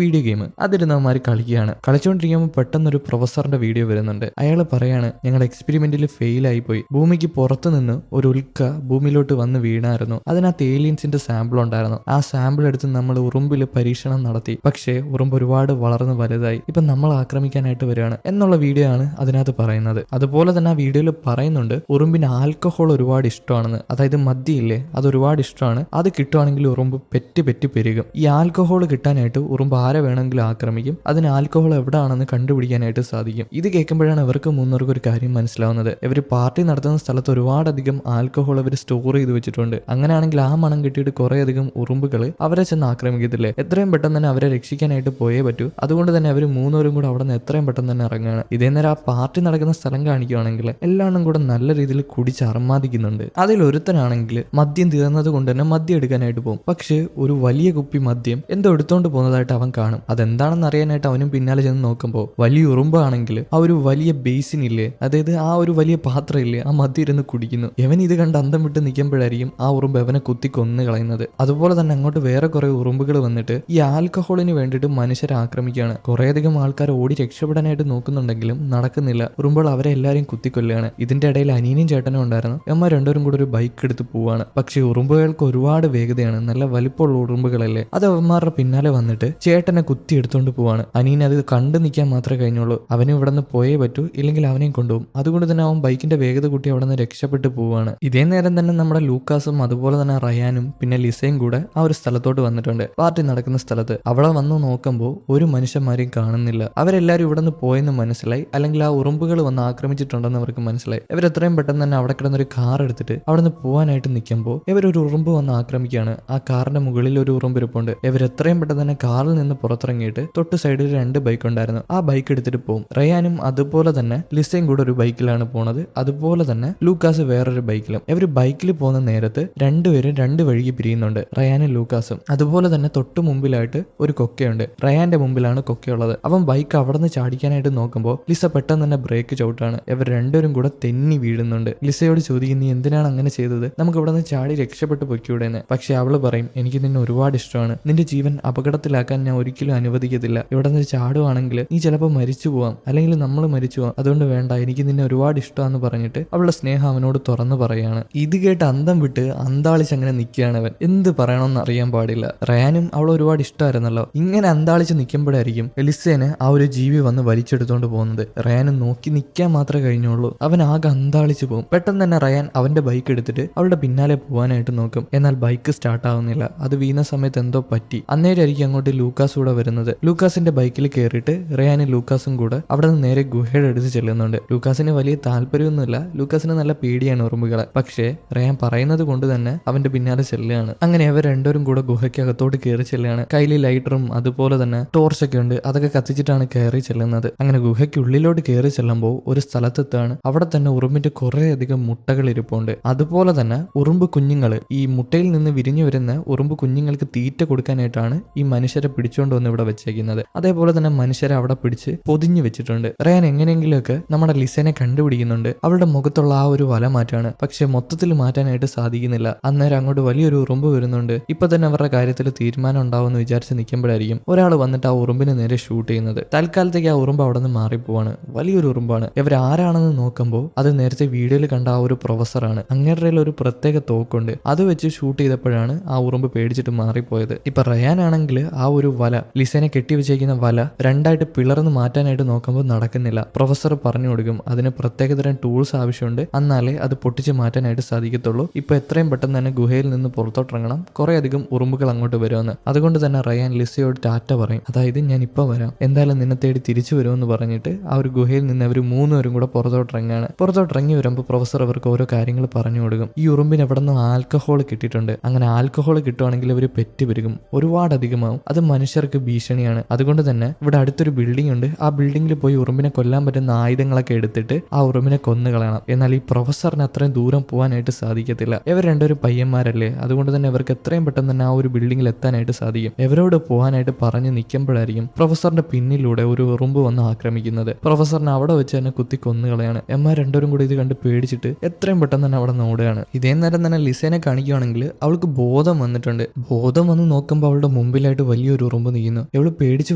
വീഡിയോ ഗെയിം. അതിരുന്നവന്മാർ കളിക്കുകയാണ്. കളിച്ചുകൊണ്ടിരിക്കുമ്പോൾ പെട്ടെന്ന് ഒരു പ്രൊഫസറിന്റെ വീഡിയോ വരുന്നുണ്ട്. അയാൾ പറയാണ്, ഞങ്ങളുടെ എക്സ്പെരിമെന്റിൽ ഫെയിൽ ആയി പോയി. ഭൂമിക്ക് പുറത്തു നിന്ന് ഒരു ഉൽക്ക ഭൂമിയിലോട്ട് വന്ന് വീണായിരുന്നു. അതിനകത്ത് ഏലിയൻസിന്റെ സാമ്പിൾ ഉണ്ടായിരുന്നു. ആ സാമ്പിൾ എടുത്ത് നമ്മൾ ഉറുമ്പിൽ പരീക്ഷണം നടത്തി. പക്ഷേ ഉറുമ്പ് ഒരുപാട് വളർന്ന് വലുതായി. ഇപ്പൊ നമ്മൾ ആക്രമിക്കാനായിട്ട് വരികയാണ് എന്നുള്ള വീഡിയോ ആണ് അതിനകത്ത് പറയുന്നത്. അതുപോലെ തന്നെ ആ വീഡിയോയിൽ പറയുന്നുണ്ട് ഉറുമ്പിന് ആൽക്കഹോൾ ഒരുപാട് ഇഷ്ടമാണെന്ന്. അതായത് മദ്യമില്ലേ, അത് ഒരുപാട് ഇഷ്ടമാണ്. അത് കിട്ടുവാണെങ്കിൽ ഉറുമ്പ് പെറ്റി പെരുകും. ഈ ആൽക്കഹോൾ കിട്ടാനായിട്ട് ഉറുമ്പ് ആരെ വേണമെങ്കിലും ആക്രമിക്കും. അതിന് ആൽക്കഹോൾ എവിടെയാണെന്ന് കണ്ടുപിടിക്കാനായിട്ട് സാധിക്കും. ഇത് കേൾക്കുമ്പോഴാണ് ഇവർക്ക് 3 പേർക്കും ഒരു കാര്യം മനസ്സിലാവുന്നത്. ഇവർ പാർട്ടി നടത്തുന്ന സ്ഥലത്ത് ഒരുപാടധികം ആൽക്കഹോൾ അവർ സ്റ്റോർ ചെയ്ത് വെച്ചിട്ടുണ്ട്. അങ്ങനെയാണെങ്കിൽ ആ മണം കിട്ടിയിട്ട് കുറേയധികം ഉറുമ്പുകൾ അവരെ ചെന്ന് ആക്രമിക്കത്തില്ലേ. എത്രയും പെട്ടെന്ന് തന്നെ അവരെ രക്ഷിക്കാനായിട്ട് പോയേ പറ്റൂ. അതുകൊണ്ട് തന്നെ അവർ 3 പേരും കൂടെ അവിടെ നിന്ന് എത്രയും പെട്ടെന്ന് തന്നെ ഇറങ്ങുകയാണ്. ഇതേ നേരം ആ പാർട്ടി നടക്കുന്ന സ്ഥലം കാണിക്കുകയാണെങ്കിൽ എല്ലാവരും കൂടെ നല്ല രീതിയിൽ കുടിച്ച് അർമാദിക്കുന്നുണ്ട്. അതിലൊരുത്തനാണെങ്കിൽ മദ്യം തീർന്നത് കൊണ്ട് തന്നെ മദ്യം എടുക്കാനായിട്ട് പോകും. പക്ഷെ ഒരു വലിയ കുപ്പി മദ്യം എന്തോ എടുത്തോണ്ട് പോകുന്നതായിട്ട് അവൻ കാണും. അതെന്താണെന്ന് അറിയാനായിട്ട് അവനും പിന്നാലെ ചെന്ന് നോക്കുമ്പോൾ വലിയ ഉറുമ്പാണെങ്കിൽ ആ ഒരു വലിയ ബേസിനില്ലേ, അതായത് ആ ഒരു വലിയ പാത്രം ഇല്ലേ, ആ മദ്യം ഇരുന്ന് കുടിക്കുന്നു. ഇവൻ ഇത് കണ്ട് അന്തം വിട്ട് നിൽക്കുമ്പോഴായിരിക്കും ആ ഉറുമ്പ് അവനെ കുത്തി കൊന്നു കളയുന്നത്. അതുപോലെ തന്നെ അങ്ങോട്ട് വേറെ കുറെ ഉറുമ്പുകൾ വന്നിട്ട് ഈ ആൽക്കഹോളിന് വേണ്ടിയിട്ട് മനുഷ്യരെ ആക്രമിക്കുകയാണ്. കുറേയധികം ആൾക്കാർ ഓടി രക്ഷപ്പെടാനായിട്ട് നോക്കുന്നുണ്ടെങ്കിലും നടക്കുന്നില്ല. ഉറുമ്പുകൾ അവരെ എല്ലാവരെയും കുത്തിക്കൊല്ലുകയാണ്. ഇതിന്റെ ഇടയിൽ അനിയനും ചേട്ടനും ഉണ്ടായിരുന്നു. അമ്മ രണ്ടുപേരും കൂടെ ഒരു ബൈക്ക് എടുത്ത് പോവാണ്. പക്ഷെ ഉറുമ്പുകൾക്ക് ഒരുപാട് വേഗതയാണ്. നല്ല വലിപ്പമുള്ള ഉറുമ്പുകളല്ലേ. അത് അവന്മാരുടെ പിന്നാലെ വന്നിട്ട് ചേട്ടനെ കുത്തി എടുത്തോണ്ട് പോവാണ്. അനീൻ അത് കണ്ടു നിൽക്കാൻ മാത്രമേ കഴിഞ്ഞുള്ളൂ. അവനും ഇവിടെ നിന്ന് പോയേ പറ്റൂ, ഇല്ലെങ്കിൽ അവനെയും കൊണ്ടുപോകും. അതുകൊണ്ട് തന്നെ അവൻ ബൈക്കിന്റെ വേഗത കൂട്ടി അവിടെ നിന്ന് രക്ഷപ്പെട്ടു പോവാണ്. ഇതേ നേരം തന്നെ നമ്മുടെ ലൂക്കാസും അതുപോലെ തന്നെ റയാനും പിന്നെ ലിസയും കൂടെ ആ ഒരു സ്ഥലത്തോട്ട് വന്നിട്ടുണ്ട്, പാർട്ടി നടക്കുന്ന സ്ഥലത്ത്. അവിടെ വന്ന് നോക്കുമ്പോൾ ഒരു മനുഷ്യന്മാരെയും കാണുന്നില്ല. അവരെല്ലാരും ഇവിടെ നിന്ന് പോയെന്ന് മനസ്സിലായി, അല്ലെങ്കിൽ ആ ഉറുമ്പുകൾ വന്ന് ആക്രമിച്ചിട്ടുണ്ടെന്ന് അവർക്ക് മനസ്സിലായി. ഇവരെത്രയും പെട്ടെന്ന് തന്നെ അവിടെ കിടന്നൊരു കാർ എടുത്തിട്ട് അവിടെ നിന്ന് പോകാനായിട്ട് നിൽക്കുമ്പോൾ ഇവരൊരു ഉറുമ്പ് വന്ന് ആക്രമിക്കുകയാണ്. ആ കാറിന്റെ മുകളിൽ ഒരു ഉറുമ്പ് ഇരിപ്പുണ്ട്. ഇവരെത്രയും പെട്ടെന്ന് തന്നെ കാറിൽ നിന്ന് പുറത്തിറങ്ങിയിട്ട് തൊട്ട് സൈഡിൽ 2 ബൈക്ക് ഉണ്ടായിരുന്നു, ആ ബൈക്ക് എടുത്തിട്ട് പോകും. റയാനും അതുപോലെ തന്നെ ലിസയും കൂടെ ഒരു ബൈക്കിലാണ് പോണത്, അതുപോലെ തന്നെ ലൂക്കാസ് വേറൊരു ബൈക്കിലും. ഇവർ ബൈക്കിൽ പോകുന്ന നേരത്ത് രണ്ടുപേരും 2 വഴിക്ക് പിരിയുന്നുണ്ട്, റയാനും ലൂക്കാസും. അതുപോലെ തന്നെ തൊട്ട് മുമ്പിലായിട്ട് ഒരു കൊക്കയുണ്ട്. റയാന്റെ മുമ്പിലാണ് കൊക്കയുള്ളത്. അവൻ ബൈക്ക് അവിടെ നിന്ന് ചാടിക്കാനായിട്ട് നോക്കുമ്പോൾ ലിസ പെട്ടെന്ന് തന്നെ ബ്രേക്ക് ചവിട്ടാണ്. ഇവർ രണ്ടുപേരും കൂടെ തെന്നി വീഴുന്നുണ്ട്. ലിസയോട് ചോദിക്കും, നീ എന്തിനാണ് അങ്ങനെ ചെയ്തത്, നമുക്ക് ഇവിടെ നിന്ന് ചാടി രക്ഷപ്പെട്ടു പൊയ്ക്കൂടെന്ന്. പക്ഷെ അവള് പറയും, എനിക്ക് നിന്നെ ഒരുപാട് ഇഷ്ടമാണ്, നിന്റെ ജീവൻ അപകടത്തിലാക്കാൻ ഞാൻ ഒരിക്കലും അനുവദിക്കത്തില്ല. ഇവിടെ നിന്ന് ചാടുവാണെങ്കിൽ നീ ചിലപ്പോൾ മരിച്ചു പോവാം, അല്ലെങ്കിൽ നമ്മൾ മരിച്ചു പോവാം, അതുകൊണ്ട് വേണ്ട, എനിക്ക് നിന്നെ ഒരുപാട് ഇഷ്ടമാണെന്ന് പറഞ്ഞിട്ട് അവളുടെ സ്നേഹം അവനോട് തുറന്നു പറയാണ്. ഇത് കേട്ട് അന്തം വിട്ട് അന്താളിച്ച് അങ്ങനെ നിൽക്കുകയാണ് അവൻ. എന്ത് പറയണമെന്ന് അറിയാൻ പാടില്ല. റയാനും അവളെ ഒരുപാട് ഇഷ്ടമായിരുന്നല്ലോ. ഇങ്ങനെ അന്താളിച്ച് നിൽക്കുമ്പോഴായിരിക്കും ലിസേനെ ആ ഒരു ജീവി വന്ന് വലിച്ചെടുത്തോണ്ട് പോകുന്നത്. റയാനും നോക്കി നിൽക്കാൻ മാത്രമേ കഴിഞ്ഞുള്ളൂ. അവൻ ആകെ അന്താളിച്ച് പോകും. പെട്ടെന്ന് തന്നെ റയാൻ അവന്റെ ബൈക്ക് എടുത്തിട്ട് അവളുടെ പിന്നാലെ പോകാനായിട്ട് നോക്കും. എന്നാൽ ബൈക്ക് സ്റ്റാർട്ട് ആവുന്നില്ല. അത് വീണ സമയത്ത് എന്തോ പറ്റി. അന്നേരമായിരിക്കും അങ്ങോട്ട് ലൂക്കാസ് കൂടെ വരുന്നത്. ലൂക്കാസിന്റെ ബൈക്കിൽ കയറിയിട്ട് റയാനും ലൂക്കാസും കൂടെ അവിടെ നിന്ന് നേരെ ഗുഹയുടെ അടുത്ത് ചെല്ലുന്നുണ്ട്. ലൂക്കാസിന് വലിയ താല്പര്യമൊന്നുമില്ല, ലൂക്കാസിന് നല്ല പേടിയാണ് ഉറുമ്പുകളെ. പക്ഷേ റയാൻ പറയുന്നത് കൊണ്ട് തന്നെ അവന്റെ പിന്നാലെ ചെല്ലുകയാണ്. അങ്ങനെ അവർ രണ്ടുപേരും കൂടെ ഗുഹയ്ക്കകത്തോട്ട് കയറി ചെല്ലുകയാണ്. കയ്യിൽ ലൈറ്ററും അതുപോലെ തന്നെ ടോർച്ചൊക്കെ ഉണ്ട്, അതൊക്കെ കത്തിച്ചിട്ടാണ് കയറി ചെല്ലുന്നത്. അങ്ങനെ ഗുഹയ്ക്കുള്ളിലോട്ട് കയറി ചെല്ലുമ്പോൾ ഒരു സ്ഥലത്തെത്താണ്. അവിടെ തന്നെ ഉറുമ്പിന്റെ കുറെ അധികം മുട്ടകൾ ഇരിപ്പുണ്ട്. അതുപോലെ തന്നെ ഉറുമ്പ് കുഞ്ഞുങ്ങൾ, ഈ മുട്ടയിൽ നിന്ന് വിരിഞ്ഞു വരുന്ന ഉറുമ്പ് കുഞ്ഞുങ്ങൾക്ക് തീറ്റ കൊടുക്കാനായിട്ടാണ് ഈ മനുഷ്യരെ പിടിച്ചുകൊണ്ട് വന്ന് ഇവിടെ വെച്ചേക്കുന്നത്. അതേപോലെ തന്നെ മനുഷ്യരെ അവിടെ പിടിച്ച് പൊതിഞ്ഞു വെച്ചിട്ടുണ്ട്. റയാൻ എങ്ങനെയെങ്കിലുമൊക്കെ നമ്മുടെ ലിസനെ കണ്ടുപിടിക്കുന്നുണ്ട്. അവളുടെ മുഖത്തുള്ള ആ ഒരു വല മാറ്റാണ്, പക്ഷെ മൊത്തത്തിൽ മാറ്റാനായിട്ട് സാധിക്കുന്നില്ല. അന്നേരം അങ്ങോട്ട് വലിയൊരു ഉറുമ്പ് വരുന്നുണ്ട്. ഇപ്പൊ തന്നെ അവരുടെ കാര്യത്തിൽ തീരുമാനം ഉണ്ടാവുമെന്ന് വിചാരിച്ച് നിൽക്കുമ്പോഴായിരിക്കും ഒരാൾ വന്നിട്ട് ആ ഉറുമ്പിന് നേരെ ഷൂട്ട് ചെയ്യുന്നത്. തൽക്കാലത്തേക്ക് ആ ഉറുമ്പ് അവിടെ നിന്ന് മാറിപ്പോവാണ്. വലിയൊരു ഉറുമ്പാണ്. ഇവർ ആരാണെന്ന് നോക്കുമ്പോൾ അത് നേരത്തെ വീഡിയോയിൽ കണ്ട ആ ഒരു പ്രൊഫസറാണ്. അങ്ങേരുടെ ഒരു പ്രത്യേക തോക്കുണ്ട്, അത് വെച്ച് ഷൂട്ട് ചെയ്തപ്പോഴാണ് ആ ഉറുമ്പ് പേടിച്ചിട്ട് മാറിപ്പോയത്. ഇപ്പൊ റയാൻ ആണെങ്കിൽ ആ ഒരു വല, ലിസനെ കെട്ടിവെച്ചേക്കുന്ന വല 2ആയിട്ട് പിളർന്ന് മാറ്റാനായിട്ട് നോക്കുമ്പോൾ നടക്കുന്നില്ല. പ്രൊഫസർ പറഞ്ഞു കൊടുക്കും, അതിന് പ്രത്യേകതരം ടൂൾസ് ആവശ്യമുണ്ട്, എന്നാലേ അത് പൊട്ടിച്ച് മാറ്റാനായിട്ട് സാധിക്കത്തുള്ളൂ. ഇപ്പൊ എത്രയും പെട്ടെന്ന് തന്നെ ഗുഹയിൽ നിന്ന് പുറത്തോട്ടിറങ്ങണം, കുറെ അധികം ഉറുമ്പുകൾ അങ്ങോട്ട് വരുമെന്ന്. അതുകൊണ്ട് തന്നെ റയാൻ ലിസയോട് ടാറ്റ പറയും. അതായത് ഞാൻ ഇപ്പൊ വരാം, എന്തായാലും നിന്നെ തേടി തിരിച്ചു വരുമെന്ന് പറഞ്ഞിട്ട് ആ ഒരു ഗുഹയിൽ നിന്ന് അവർ 3 പേരും കൂടെ പുറത്തോട്ടിറങ്ങാണ്. പുറത്തോട്ടിറങ്ങി വരുമ്പോൾ പ്രൊഫസർ അവർക്ക് ഓരോ കാര്യങ്ങൾ പറഞ്ഞു കൊടുക്കും. ഈ ഉറുമ്പിന് എവിടെ നിന്ന് ആൽക്കഹോൾ കിട്ടിയിട്ടുണ്ട്, അങ്ങനെ ആൽക്കഹോൾ കിട്ടുവാണെങ്കിൽ അവർ പെറ്റ് പെരുകും, ഒരുപാട് അധികമാവും, അത് മനുഷ്യർക്ക് ഭീഷണിയാണ്. അതുകൊണ്ട് തന്നെ ഇവിടെ അടുത്തൊരു ബിൽഡിംഗ് ഉണ്ട്, ആ ബിൽഡിംഗിൽ പോയി ഉറുമ്പിനെ കൊല്ലാൻ പറ്റുന്ന ആയുധങ്ങളൊക്കെ എടുത്തിട്ട് ആ ഉറുമ്പിനെ കൊന്നു കളയണം. എന്നാൽ ഈ പ്രൊഫസറിന് അത്രയും ദൂരം പോകാനായിട്ട് സാധിക്കത്തില്ല. ഇവർ രണ്ടുപേരും പയ്യന്മാരല്ലേ, അതുകൊണ്ട് തന്നെ ഇവർക്ക് എത്രയും പെട്ടെന്ന് തന്നെ ആ ഒരു ബിൽഡിംഗിൽ എത്താനായിട്ട് സാധിക്കും. ഇവരോട് പോകാനായിട്ട് പറഞ്ഞു നിൽക്കുമ്പോഴായിരിക്കും പ്രൊഫസറിന്റെ പിന്നിലൂടെ ഒരു ഉറുമ്പ് വന്ന് ആക്രമിക്കുന്നത്. പ്രൊഫസറിനെ അവിടെ വെച്ച് തന്നെ കുത്തി കൊന്നുകളയാണ്. എമ്മാർ രണ്ടുപേരും കൂടി ഇത് കണ്ട് പേടിച്ചിട്ട് എത്രയും പെട്ടെന്ന് തന്നെ അവിടെ ഓടുകയാണ്. ഇതേ നേരം തന്നെ ലിസേനെ കാണിക്കുകയാണെങ്കിൽ അവൾക്ക് ബോധം വന്നിട്ടുണ്ട്. ബോധം വന്ന് നോക്കുമ്പോൾ അവളുടെ മുമ്പിലായിട്ട് വലിയൊരു ഉറുമ്പ് നിൽക്കുന്നു. ഇവള് പേടിച്ച്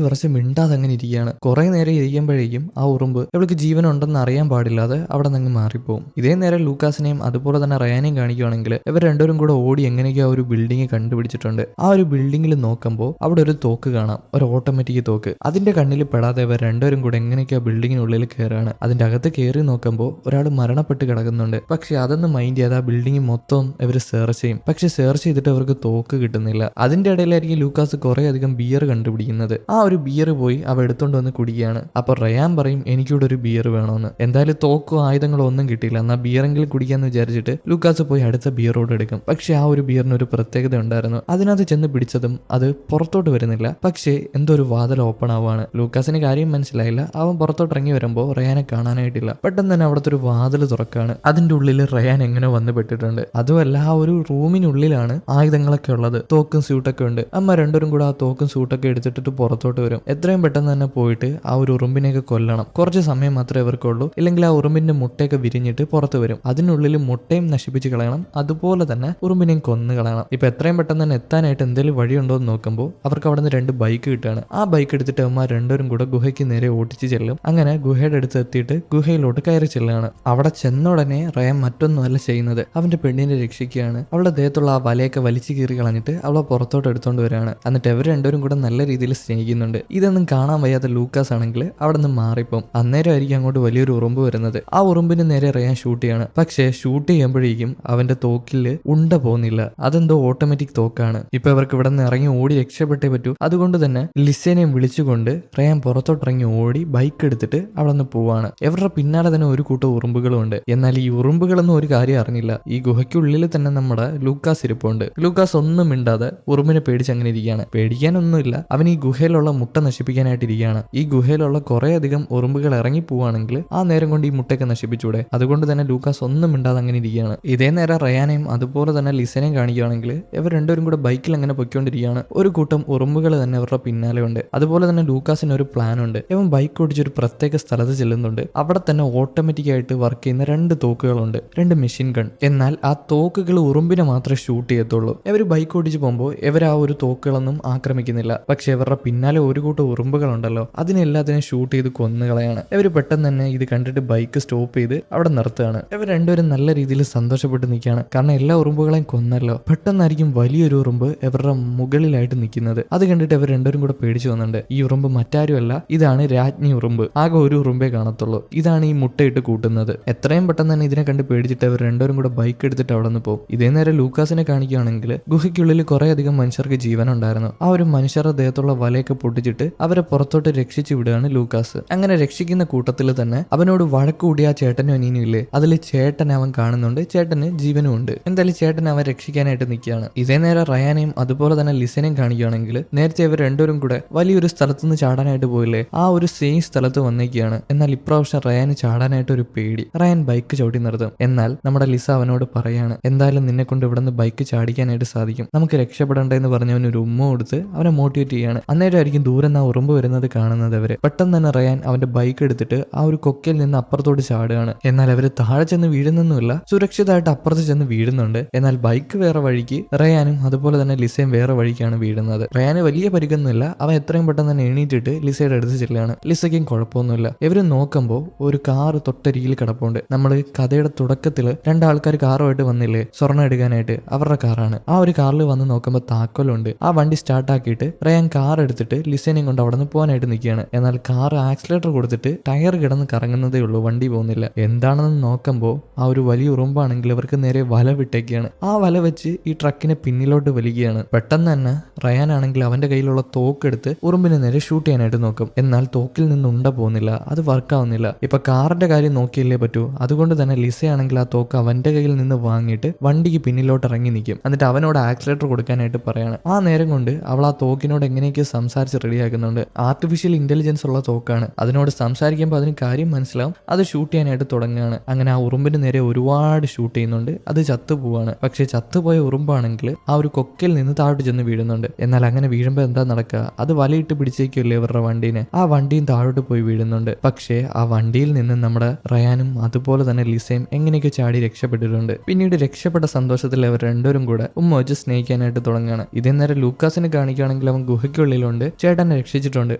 വിറച്ച് മിണ്ടാതെ അങ്ങനെ ഇരിക്കുകയാണ്. കുറെ നേരം ഇരിക്കുമ്പോഴേക്കും ആ ഉറുമ്പ് ഇവൾക്ക് ജീവനുണ്ടെന്ന് അറിയാൻ പാടില്ലാതെ അവിടെ നിന്ന് മാറിപ്പോവും. ഇതേ നേരം ലൂക്കാസിനെയും അതുപോലെ തന്നെ റയാനെയും കാണിക്കുകയാണെങ്കിൽ ഇവർ രണ്ടുപേരും കൂടെ ഓടി എങ്ങനെയൊക്കെയോ ഒരു ബിൽഡിംഗ് കണ്ടുപിടിച്ചിട്ടുണ്ട്. ആ ഒരു ബിൽഡിംഗിൽ നോക്കുമ്പോൾ അവിടെ ഒരു തോക്ക് കാണാം, ഒരു ഓട്ടോമാറ്റിക് തോക്ക്. അതിന്റെ കണ്ണിൽ പെടാതെ ഇവർ രണ്ടുപേരും കൂടെ എങ്ങനെയൊക്കെയോ ബിൽഡിങ്ങിനുള്ളിൽ കയറുകയാണ്. അതിന്റെ അകത്ത് കയറി നോക്കുമ്പോൾ ഒരാൾ മരണപ്പെട്ട് കിടക്കുന്നുണ്ട്. പക്ഷെ അതൊന്നും മൈൻഡ് ചെയ്യാതെ ആ ബിൽഡിംഗ് മൊത്തം ഇവർ സെർച്ച് ചെയ്യും. പക്ഷെ സെർച്ച് ചെയ്തിട്ട് അവർക്ക് തോക്ക് കിട്ടുന്നില്ല. അതിന്റെ ഇടയിലായിരിക്കും ലൂക്കാസ് കുറെ അധികം ബിയർ കണ്ടുപിടിക്കുന്നത്. ആ ഒരു ബിയർ പോയി അവ എടുത്തോണ്ട് വന്ന് കുടിക്കുകയാണ്. അപ്പൊ റയാൻ പറയും, എനിക്കിവിടെ ഒരു ബിയർ വേണമെന്ന്. എന്തായാലും തോക്കോ ആയുധങ്ങളോ ഒന്നും കിട്ടിയില്ല, എന്നാൽ ബിയറെങ്കിലും കുടിക്കാന്ന് വിചാരിച്ചിട്ട് ലൂക്കാസ് പോയി അടുത്ത ബിയറോട് എടുക്കും. പക്ഷെ ആ ഒരു ബിയറിന് ഒരു പ്രത്യേകത ഉണ്ടായിരുന്നു. അതിനകത്ത് ചെന്ന് പിടിച്ചതും അത് പുറത്തോട്ട് വരുന്നില്ല, പക്ഷേ എന്തോ ഒരു വാതിൽ ഓപ്പൺ ആവുകയാണ്. ലൂക്കാസിന് കാര്യം മനസ്സിലായില്ല. അവൻ പുറത്തോട്ട് ഇറങ്ങി വരുമ്പോൾ റയാനെ കാണാനായിട്ടില്ല. പെട്ടെന്ന് തന്നെ അവിടുത്തെ ഒരു വാതിൽ തുറക്കാണ്. അതിന്റെ ഉള്ളിൽ റയാൻ എങ്ങനെ വന്ന് പെട്ടിട്ടുണ്ട്. അതുമല്ല, ആ ഒരു റൂമിനുള്ളിലാണ് ആയുധങ്ങളൊക്കെ ഉള്ളത്, തോക്കും സ്യൂട്ടൊക്കെ ഉണ്ട്. അമ്മ രണ്ടുപേരും കൂടെ ആ തോക്കും സ്യൂട്ടൊക്കെ എടുത്തിട്ട് പുറത്തോട്ട് വരും. എത്രയും പെട്ടെന്ന് തന്നെ പോയിട്ട് ആ ഒരു ഉറുമ്പിനെയൊക്കെ കൊല്ലണം. കുറച്ച് സമയം മാത്രമേ ഇവർക്കുള്ളൂ, ഇല്ലെങ്കിൽ ആ ഉറുമ്പിന്റെ മുട്ടയൊക്കെ വിരിഞ്ഞിട്ട് പുറത്ത് വരും. അതിനുള്ളിൽ മുട്ടയും നശിപ്പിച്ച് കളയണം, അതുപോലെ തന്നെ ഉറുമ്പിനെയും കൊന്നു കളയണം. ഇപ്പൊ എത്രയും പെട്ടെന്ന് തന്നെ എത്താനായിട്ട് എന്തെങ്കിലും വഴിയുണ്ടോ എന്ന് നോക്കുമ്പോൾ അവർക്ക് അവിടെ നിന്ന് 2 ബൈക്ക് കിട്ടുകയാണ്. ആ ബൈക്ക് എടുത്തിട്ട് അമ്മ രണ്ടുപേരും കൂടെ ഗുഹയ്ക്ക് നേരെ ഓടിച്ച് ചെല്ലും. അങ്ങനെ ഗുഹയുടെ അടുത്ത് എത്തിയിട്ട് ഗുഹയിലോട്ട് കയറി ചെല്ലുകയാണ്. അവിടെ ചെന്ന ഉടനെ റയാൻ മറ്റൊന്നുമല്ല ചെയ്യുന്നത്, അവന്റെ പെണ്ണിനെ രക്ഷിക്കുകയാണ്. അവളുടെ ദേഹത്തുള്ള ആ വലയൊക്കെ വലിച്ചു കീറി കളഞ്ഞിട്ട് അവളെ പുറത്തോട്ട് എടുത്തോണ്ട് വരികയാണ്. എന്നിട്ട് ഇവർ രണ്ടുപേരും കൂടെ നല്ല രീതിയിൽ സ്നേഹിക്കുന്നുണ്ട്. ഇതൊന്നും കാണാൻ വയ്യാത്ത ലൂക്കാസ് ആണെങ്കിൽ അവിടെ നിന്ന് മാറിപ്പോം. അന്നേരമായിരിക്കും അങ്ങോട്ട് വലിയൊരു ഉറുമ്പ് വരുന്നത്. ആ ഉറുമ്പിന് നേരെ റയാൻ ഷൂട്ട് ചെയ്യാണ്. പക്ഷേ ഷൂട്ട് ചെയ്യുമ്പോഴേക്കും അവന്റെ തോക്കിൽ ഉണ്ട പോകുന്നില്ല. അതെന്തോ ഓട്ടോമാറ്റിക് തോക്കാണ്. ഇപ്പൊ ഇവർക്ക് ഇവിടെ നിന്ന് ഇറങ്ങി ഓടി രക്ഷപ്പെട്ടേ പറ്റൂ. അതുകൊണ്ട് തന്നെ ലിസേനെയും വിളിച്ചുകൊണ്ട് റയാൻ പുറത്തോട്ട് ഇറങ്ങി ഓടി ബൈക്ക് എടുത്തിട്ട് അവിടെ നിന്ന് പോവാണ്. ഇവരുടെ പിന്നാലെ തന്നെ ഒരു കൂട്ടം ഉറുമ്പുകളും ഉണ്ട്. എന്നാൽ ഈ ഉറുമ്പുകളൊന്നും ഒരു കാര്യം അറിഞ്ഞില്ല. ഈ ഗുഹയ്ക്കുള്ളിൽ തന്നെ നമ്മുടെ ലൂക്കാസ് ഇരിപ്പുണ്ട്. ലൂക്കാസ് ഒന്നും മിണ്ടാതെ ഉറുമ്പിനെ പേടിച്ച് അങ്ങനെ ഇരിക്കുകയാണ്. പേടിക്കാനൊന്നുമില്ല, അവൻ ഈ ഗുഹയിലുള്ള മുട്ട നശിപ്പിക്കാനായിട്ട് ഇരിക്കുകയാണ്. ഈ ഗുഹയിലുള്ള കുറെ അധികം ഉറുമ്പുകൾ ഇറങ്ങി പോവാണെങ്കിൽ ആ നേരം കൊണ്ട് ഈ മുട്ടയൊക്കെ നശിപ്പിച്ചൂടെ. അതുകൊണ്ട് തന്നെ ലൂക്കാസ് ഒന്നും മിണ്ടാതെ അങ്ങനെ ഇരിക്കുകയാണ്. ഇതേ നേരം റയാനെയും അതുപോലെ തന്നെ ലിസനെയും കാണിക്കുകയാണെങ്കിൽ ഇവർ രണ്ടുപേരും കൂടെ ബൈക്കിൽ അങ്ങനെ പൊയ്ക്കൊണ്ടിരിക്കുകയാണ്. ഒരു കൂട്ടം ഉറുമ്പുകൾ തന്നെ അവരുടെ പിന്നാലെ ഉണ്ട്. അതുപോലെ തന്നെ ലൂക്കാസിന് ഒരു പ്ലാൻ ഉണ്ട്. ഇവൻ ബൈക്ക് ഓടിച്ചൊരു പ്രത്യേക സ്ഥലത്ത് ചെല്ലുന്നുണ്ട്. അവിടെ തന്നെ ഓട്ടോമാറ്റിക് ആയിട്ട് വർക്ക് ചെയ്യുന്ന 2 തോക്കുകളുണ്ട്, 2 മെഷീൻ ഗൺ. എന്നാൽ ആ തോക്കുകൾ ഉറുമ്പിനെ മാത്രമേ ഷൂട്ട് ചെയ്യത്തുള്ളൂ. ഇവർ ബൈക്ക് ഓടിച്ച് പോകുമ്പോൾ ഇവർ ആ ഒരു തോക്കുകളൊന്നും ആക്രമിക്കുന്നില്ല. പക്ഷെ ഇവരുടെ പിന്നാലെ ഒരു കൂട്ടം ഉറുമ്പുകളുണ്ടല്ലോ, അതിനെല്ലാത്തിനും ഷൂട്ട് ചെയ്ത് കൊന്നുകളയാണ്. ഇവർ പെട്ടെന്ന് തന്നെ ഇത് കണ്ടിട്ട് ബൈക്ക് സ്റ്റോപ്പ് ചെയ്ത് അവിടെ നിർത്തുകയാണ്. ഇവർ രണ്ടുപേരും നല്ല രീതിയിൽ സന്തോഷപ്പെട്ട് നിൽക്കുകയാണ്. കാരണം എല്ലാ ഉറുമ്പുകളെയും കൊന്നല്ലോ. പെട്ടെന്നായിരിക്കും വലിയൊരു ഉറുമ്പ് ഇവരുടെ മുകളിലായിട്ട് നിൽക്കുന്നത്. അത് കണ്ടിട്ട് ഇവർ രണ്ടുപേരും കൂടെ പേടിച്ചു വന്നിട്ടുണ്ട്. ഈ ഉറുമ്പ് മറ്റാരുമല്ല, ഇതാണ് രാജ്ഞി ഉറുമ്പ്. ആകെ ഒരു ഉറുമ്പേ കാണത്തുള്ളൂ. ഇതാണ് ഈ മുട്ടയിട്ട് കൂട്ടുന്നത്. എത്രയും പെട്ടെന്ന് തന്നെ ഇതിനെ കണ്ട് പേടിച്ചിട്ട് അവർ രണ്ടുപേരും കൂടെ ബൈക്ക് എടുത്തിട്ട് അവിടെ നിന്ന് പോകും. ഇതേ നേരം ലൂക്കാസിനെ കാണിക്കുകയാണെങ്കിൽ ഗുഹയ്ക്കുള്ളിൽ കുറെ അധികം മനുഷ്യർക്ക് ജീവൻ ഉണ്ടായിരുന്നു. ആ ഒരു മനുഷ്യരുടെ ദേഹത്തുള്ള വലയൊക്കെ പൊട്ടിച്ചിട്ട് അവരെ പുറത്തോട്ട് രക്ഷിച്ചു വിടുകയാണ് ലൂക്കാസ്. അങ്ങനെ രക്ഷിക്കുന്ന കൂട്ടത്തിൽ തന്നെ അവനോട് വഴക്കൂടിയ ആ ചേട്ടനും അനിയനും ഇല്ലേ, അതിൽ ചേട്ടൻ അവൻ കാണുന്നുണ്ട്. ചേട്ടന് ജീവനും ഉണ്ട്. എന്തായാലും ചേട്ടൻ അവൻ രക്ഷിക്കാനായിട്ട് നിൽക്കുകയാണ്. ഇതേ നേരം റയാനെയും അതുപോലെ തന്നെ ലിസനെയും കാണിക്കുകയാണെങ്കിൽ നേരത്തെ ഇവർ രണ്ടുപേരും കൂടെ വലിയൊരു സ്ഥലത്തുനിന്ന് ചാടാനായിട്ട് പോയില്ലേ, ആ ഒരു സെയിം സ്ഥലത്ത് വന്നേക്കുകയാണ്. എന്നാൽ ഇപ്രാവശ്യം റയാന് ചാടാനായിട്ട് ഒരു പേടി. റയാൻ ബൈക്ക് ചവിട്ടി നിർത്തും. എന്നാൽ നമ്മുടെ ലിസ അവനോട് പറയാണ്, എന്തായാലും നിന്നെ കൊണ്ട് ഇവിടെ നിന്ന് ബൈക്ക് ചാടിക്കാനായിട്ട് സാധിക്കും, നമുക്ക് രക്ഷപ്പെടേണ്ടെന്ന് പറഞ്ഞ് അവൻ ഒരു ഉമ്മ കൊടുത്ത് അവനെ മോട്ടിവേറ്റ് ചെയ്യാണ്. അന്നേരമായിരിക്കും ദൂരെ നിന്ന് ആ ഉറുമ്പ് വരുന്നത് കാണുന്നത്. അവര് പെട്ടെന്ന് തന്നെ റയാൻ അവന്റെ ബൈക്ക് എടുത്തിട്ട് ആ ഒരു കൊക്കയിൽ നിന്ന് അപ്പുറത്തോട്ട് ചാടുകയാണ്. എന്നാൽ അവര് താഴെ ചെന്ന് വീഴുന്നൊന്നുമില്ല, സുരക്ഷിതമായിട്ട് അപ്പുറത്ത് ചെന്ന് വീഴുന്നുണ്ട്. എന്നാൽ ബൈക്ക് വേറെ വഴിക്ക്, റയാനും അതുപോലെ തന്നെ ലിസയും വേറെ വഴിക്കാണ് വീഴുന്നത്. റയാന് വലിയ പരിക്കൊന്നുമില്ല. അവൻ എത്രയും പെട്ടെന്ന് തന്നെ എണീറ്റിട്ട് ലിസയുടെ അടുത്ത് ചെല്ലുകയാണ്. ലിസയ്ക്കും കുഴപ്പമൊന്നുമില്ല. ഇവര് നോക്കുമ്പോൾ ഒരു കാറ് തൊട്ടരികിൽ കിടപ്പുണ്ട്. നമ്മൾ കഥയുടെ തുടക്കത്തിൽ 2 ആൾക്കാർ കാറുമായിട്ട് വന്നില്ലേ സ്വർണ്ണം എടുക്കാനായിട്ട്, അവരുടെ കാറാണ്. ആ ഒരു കാറിൽ വന്ന് നോക്കുമ്പോൾ താക്കോലുണ്ട്. ആ വണ്ടി സ്റ്റാർട്ടാക്കിയിട്ട് റയാൻ കാർ എടുത്തിട്ട് ലിസനെയും കൊണ്ട് അവിടെ നിന്ന് പോകാനായിട്ട് നിൽക്കുകയാണ്. എന്നാൽ കാർ ആക്സിലേറ്റർ കൊടുത്തിട്ട് ടയർ കിടന്ന് കറങ്ങുന്നതേ ഉള്ളൂ, വണ്ടി പോകുന്നില്ല. എന്താണെന്ന് നോക്കുമ്പോൾ ആ ഒരു വലിയ ഉറുമ്പാണെങ്കിൽ ഇവർക്ക് നേരെ വല വിട്ടേക്കാണ്. ആ വല വെച്ച് ഈ ട്രക്കിനെ പിന്നിലോട്ട് വലിക്കുകയാണ്. പെട്ടെന്ന് തന്നെ റയാൻ ആണെങ്കിൽ അവന്റെ കയ്യിലുള്ള തോക്കെടുത്ത് ഉറുമ്പിനെ നേരെ ഷൂട്ട് ചെയ്യാനായിട്ട് നോക്കും. എന്നാൽ തോക്കിൽ നിന്ന് ഉണ്ട പോകുന്നില്ല, അത് വർക്കാവുന്നില്ല. ഇപ്പൊ കാറിന്റെ കാര്യം നോക്കിയല്ലേ പറ്റൂ. അതുകൊണ്ട് തന്നെ ലിസയാണെങ്കിൽ ആ തോക്ക് അവന്റെ കയ്യിൽ നിന്ന് വാങ്ങിയിട്ട് വണ്ടിക്ക് പിന്നിലോട്ട് ഇറങ്ങി നിൽക്കും. എന്നിട്ട് അവനോട് ആക്സിലേറ്റർ കൊടുക്കാനായിട്ട് പറയാണ്. ആ നേരം കൊണ്ട് അവൾ ആ തോക്കിനോട് എങ്ങനെയൊക്കെ സംസാരിച്ച് റെഡിയാക്കുന്നുണ്ട്. ആർട്ടിഫിഷ്യൽ ഇന്റലിജൻസ് ഉള്ള തോക്കാണ്. അതിനോട് സംസാരിക്കുമ്പോൾ അതിന് കാര്യം മനസ്സിലാവും. അത് ഷൂട്ട് ചെയ്യാനായിട്ട് തുടങ്ങുകയാണ്. അങ്ങനെ ആ ഉറുമ്പിന് നേരെ ഒരുപാട് ഷൂട്ട് ചെയ്യുന്നുണ്ട്. അത് ചത്തുപോവാണ്. പക്ഷെ ചത്തുപോയ ഉറുമ്പാണെങ്കിൽ ആ ഒരു കൊക്കയിൽ നിന്ന് താഴോട്ട് ചെന്ന് വീഴുന്നുണ്ട്. എന്നാൽ അങ്ങനെ വീഴുമ്പോൾ എന്താ നടക്കുക, അത് വലയിട്ട് പിടിച്ചേക്കുമല്ലേ ഇവരുടെ വണ്ടീനെ. ആ വണ്ടിയും താഴോട്ട് പോയി വീഴുന്നുണ്ട്. പക്ഷേ ആ വണ്ടിയിൽ നിന്ന് നമ്മുടെ റയാനും അതുപോലെ തന്നെ ലിസയും എങ്ങനെയൊക്കെ ചാടി രക്ഷപ്പെട്ടിട്ടുണ്ട്. പിന്നീട് രക്ഷപ്പെട്ട സന്തോഷത്തിൽ അവർ രണ്ടുപേരും കൂടെ ഉമ്മ വെച്ച് സ്നേഹിക്കാനായിട്ട് തുടങ്ങുകയാണ്. ഇതേ നേരം ലൂക്കാസിനെ കാണിക്കുകയാണെങ്കിൽ അവൻ ഗുഹയ്ക്കുള്ളിലുണ്ട്. ചേട്ടനെ രക്ഷിച്ചിട്ടുണ്ട്.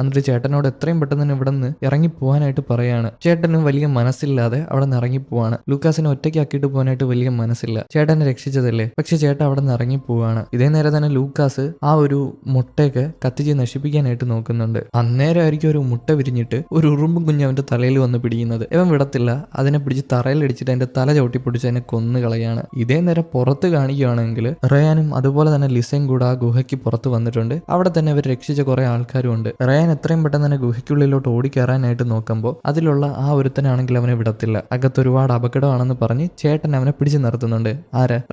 എന്നിട്ട് ചേട്ടനോട് എത്രയും പെട്ടെന്ന് തന്നെ ഇവിടെ നിന്ന് ഇറങ്ങി പോകാനായിട്ട് പറയാണ്. ചേട്ടനും വലിയ മനസ്സില്ലാതെ അവിടെ നിന്ന് ഇറങ്ങി പോവാണ്. ലൂക്കാസിനെ ഒറ്റയ്ക്കാക്കിയിട്ട് പോകാനായിട്ട് വലിയ മനസ്സില്ല. ചേട്ടനെ രക്ഷിച്ചതല്ലേ, പക്ഷെ ചേട്ടൻ അവിടെ നിന്ന് ഇറങ്ങി പോവാണ്. ഇതേ നേരം തന്നെ ലൂക്കാസ് ആ ഒരു മുട്ടയൊക്കെ കത്തിച്ച് നശിപ്പിക്കാനായിട്ട് നോക്കുന്നുണ്ട്. അന്നേരമായിരിക്കും ഒരു മുട്ട വിരിഞ്ഞിട്ട് ഒരു ഉറുമ്പും കുഞ്ഞ് അവന്റെ തലയിൽ വന്ന് പിടിക്കുന്നത്. ഇവൻ വിടത്തില്ല. അതിനെ പിടിച്ച് തറയിലടിച്ചിട്ട് അതിന്റെ തല ചവിട്ടി പിടിച്ച് അതിനെ കൊന്നു കളയാണ്. ഇതേ നേരം പുറത്ത് കാണിക്കുകയാണെങ്കിൽ റയാനും അതുപോലെ തന്നെ ലിസയും കൂടെ ആ ഗുഹയ്ക്ക് പുറത്ത് വന്നിട്ടുണ്ട്. അവിടെ തന്നെ അവർ രക്ഷിച്ച കുറെ ആൾക്കാരും ഉണ്ട്. റയാൻ എത്രയും പെട്ടെന്ന് തന്നെ ഗുഹയ്ക്കുള്ളിലോട്ട് ഓടിക്കയറാനായിട്ട് നോക്കുമ്പോൾ അതിലുള്ള ആ ഒരുത്തനാണെങ്കിൽ അവനെ വിടത്തില്ല. അകത്ത് ഒരുപാട് അപകടമാണെന്ന് പറഞ്ഞ് ചേട്ടൻ അവനെ പിടിച്ചു നിർത്തുന്നുണ്ട്.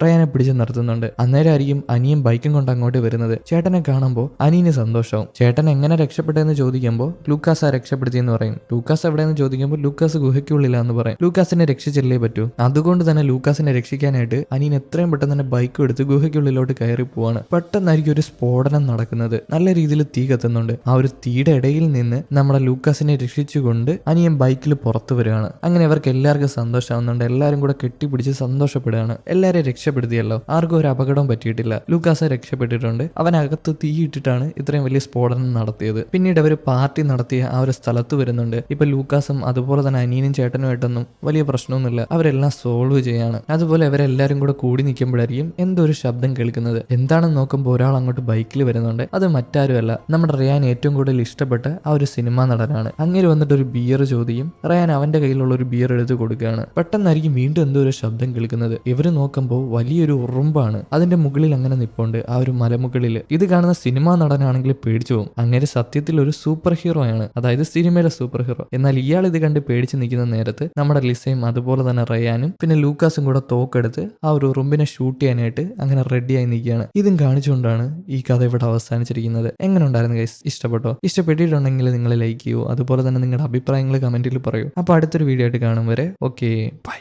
റയാനെ പിടിച്ചു നിർത്തുന്നുണ്ട്. അന്നേരമായിരിക്കും അനിയൻ ബൈക്കും കൊണ്ട് അങ്ങോട്ട് വരുന്നത്. ചേട്ടനെ കാണുമ്പോൾ അനിയന് സന്തോഷവും. ചേട്ടൻ എങ്ങനെ രക്ഷപ്പെട്ടെന്ന് ചോദിക്കുമ്പോൾ ലൂക്കാസ് രക്ഷപ്പെടുത്തിയെന്ന് പറയും. ലൂക്കാസ് എവിടെയെന്ന് ചോദിക്കുമ്പോൾ ലൂക്കാസ് ഗുഹയ്ക്കുള്ളിലാന്ന് പറയും. ലൂക്കാസിനെ രക്ഷിച്ചല്ലേ പറ്റൂ. അതുകൊണ്ട് തന്നെ ലൂക്കാസിനെ രക്ഷിക്കാനായിട്ട് അനിയൻ എത്രയും പെട്ടെന്ന് തന്നെ ബൈക്കും എടുത്ത് ഗുഹയ്ക്കുള്ളിലോട്ട് കയറി പോവാണ്. പെട്ടെന്നായിരിക്കും ഒരു സ്ഫോടനം നടക്കുന്നത്. നല്ല രീതിയിൽ തീ കത്തുന്നുണ്ട്. ആ ഒരു തീയുടെ ഇടയിൽ നിന്ന് നമ്മുടെ ലൂക്കാസിനെ രക്ഷിച്ചുകൊണ്ട് അനിയൻ ബൈക്കിൽ പുറത്തു വരികയാണ്. അങ്ങനെ അവർക്ക് എല്ലാവർക്കും സന്തോഷമാവുന്നുണ്ട്. എല്ലാവരും കൂടെ കെട്ടിപ്പിടിച്ച് സന്തോഷപ്പെടുകയാണ്. എല്ലാവരെയും രക്ഷപ്പെടുത്തിയല്ലോ, ആർക്കും ഒരു അപകടവും പറ്റിയിട്ടില്ല. ലൂക്കാസ് രക്ഷപ്പെട്ടിട്ടുണ്ട്. അവനകത്ത് തീയിട്ടിട്ടാണ് ഇത്രയും വലിയ സ്ഫോടനം നടത്തിയത്. പിന്നീട് അവർ പാർട്ടി നടത്തിയ ആ ഒരു സ്ഥലത്ത് വരുന്നുണ്ട്. ഇപ്പൊ ലൂക്കാസും അതുപോലെ തന്നെ അനിയനും ചേട്ടനുമായിട്ടൊന്നും വലിയ പ്രശ്നമൊന്നുമില്ല. അവരെല്ലാം സോൾവ് ചെയ്യാണ്. അതുപോലെ അവരെല്ലാരും കൂടെ കൂടി നിൽക്കുമ്പോഴായിരിക്കും എന്തോ ഒരു ശബ്ദം കേൾക്കുന്നത്. എന്താണെന്ന് നോക്കുമ്പോൾ ഒരാൾ അങ്ങോട്ട് ബൈക്കിൽ വരുന്നുണ്ട്. അത് മറ്റാരുമല്ല, നമ്മുടെ റയാൻ ഏറ്റവും കൂടുതൽ ഇഷ്ടപ്പെട്ട ആ ഒരു സിനിമാ നടനാണ്. അങ്ങനെ വന്നിട്ട് ഒരു ബിയർ ചോദിക്കും. റയാൻ അവന്റെ കയ്യിലുള്ള ഒരു ബിയർ എടുത്ത് കൊടുക്കുകയാണ്. പെട്ടെന്നായിരിക്കും വീണ്ടും എന്തോ ഒരു ശബ്ദം കേൾക്കുന്നത്. ഇവര് നോക്കുമ്പോൾ വലിയൊരു ഉറുമ്പാണ് അതിന്റെ മുകളിൽ അങ്ങനെ നിപ്പുണ്ട്, ആ ഒരു മലമുകളിൽ. ഇത് കാണുന്ന സിനിമാ നടനാണെങ്കിൽ പേടിച്ചു പോകും. അങ്ങനെ സത്യത്തിൽ ഒരു സൂപ്പർ ഹീറോ ആണ്, അതായത് സിനിമയിലെ സൂപ്പർ ഹീറോ. എന്നാൽ ഇയാൾ ഇത് കണ്ട് പേടിച്ച് നിൽക്കുന്ന നേരത്ത് നമ്മുടെ ലിസയും അതുപോലെ തന്നെ റയാനും പിന്നെ ലൂക്കാസും കൂടെ തോക്കെടുത്ത് ആ ഒരു ഉറുമ്പിനെ ഷൂട്ട് ചെയ്യാനായിട്ട് അങ്ങനെ റെഡിയായി നിൽക്കുകയാണ്. ഇതും കാണിച്ചുകൊണ്ടാണ് ഈ കഥ ഇവിടെ അവസാനിച്ചിരിക്കുന്നത്. എങ്ങനെ ഉണ്ടായിരുന്നു ഗൈസ്? ഇഷ്ടപ്പെട്ടോ? ഇഷ്ടപ്പെട്ടിട്ടുണ്ടെങ്കിൽ നിങ്ങൾ ലൈക്ക് ചെയ്യൂ. അതുപോലെ തന്നെ നിങ്ങളുടെ അഭിപ്രായങ്ങൾ കമന്റിൽ പറയൂ. അപ്പോൾ അടുത്തൊരു വീഡിയോ ആയിട്ട് കാണും വരെ ഓക്കെ ബൈ.